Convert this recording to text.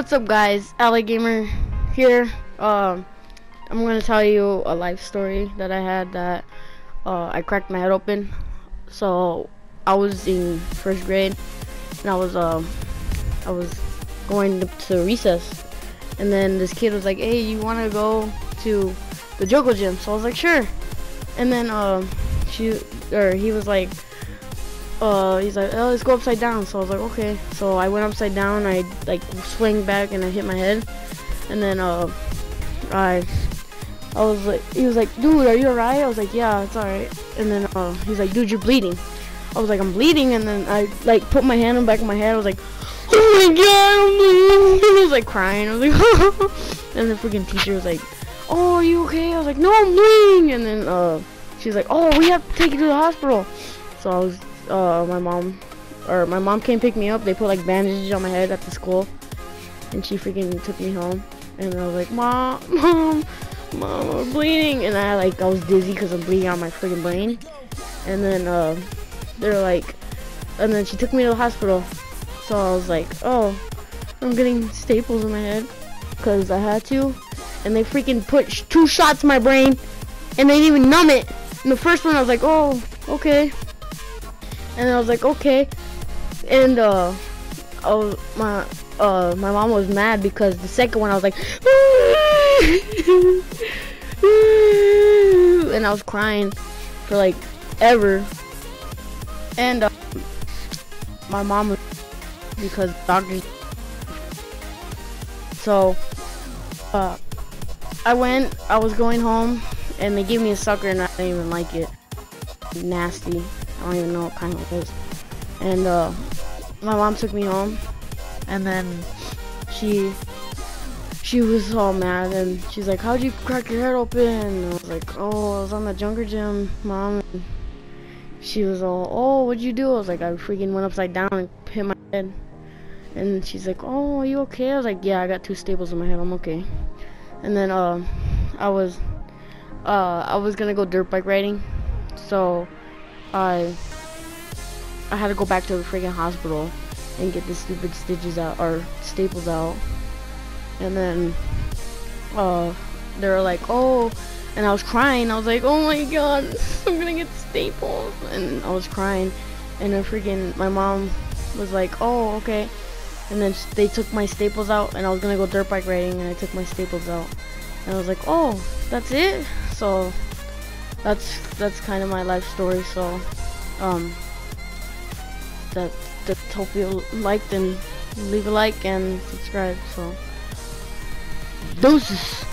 What's up, guys? Ally Gamer here. I'm gonna tell you a life story that I had that I cracked my head open. So I was in first grade and I was going to recess, and then this kid was like, "Hey, you wanna go to the Jogo gym?" So I was like, "Sure." And then he was like, he's like, "Oh, let's go upside down." So I was like, "Okay." So I went upside down. I like swing back and I hit my head. And then I was like, he was like, "Dude, are you alright?" I was like, "Yeah, it's alright." And then he's like, "Dude, you're bleeding." I was like, "I'm bleeding." And then I like put my hand on the back of my head. I was like, "Oh my god, I'm bleeding." I was like crying. I was like, and the freaking teacher was like, "Oh, are you okay?" I was like, "No, I'm bleeding." And then she's like, "Oh, we have to take you to the hospital." So I was my mom came pick me up. They put like bandages on my head at the school, and she freaking took me home. And I was like, Mom, I'm bleeding." And I was dizzy because I'm bleeding on my freaking brain. And then they're like, and then she took me to the hospital. So I was like, "Oh, I'm getting staples in my head," because I had to. And they freaking put 2 shots in my brain, and they didn't even numb it. And the first one I was like, "Oh, okay." And I was like, "Okay." And my mom was mad because the second one I was like, and I was crying for like ever. And my mom was, because doctors. So I was going home, and they gave me a sucker, and I didn't even like it. Nasty. I don't even know what kind it is. And my mom took me home, and then she was all mad, and she's like, "How'd you crack your head open?" And I was like, "Oh, I was on the Junker gym, Mom." And she was all, "Oh, what'd you do?" I was like, "I freaking went upside down and hit my head." And she's like, "Oh, are you okay?" I was like, "Yeah, I got 2 staples in my head. I'm okay." And then I was gonna go dirt bike riding, so I had to go back to the freaking hospital and get the stupid stitches out, or staples out. And then they were like, "Oh," and I was crying. I was like, "Oh my god, I'm gonna get staples." And I was crying, and then freaking my mom was like, "Oh, okay." And then they took my staples out, and I was gonna go dirt bike riding, and I took my staples out, and I was like, "Oh, that's it?" So that's kind of my life story. So that hope you liked, and leave a like and subscribe. So deuces.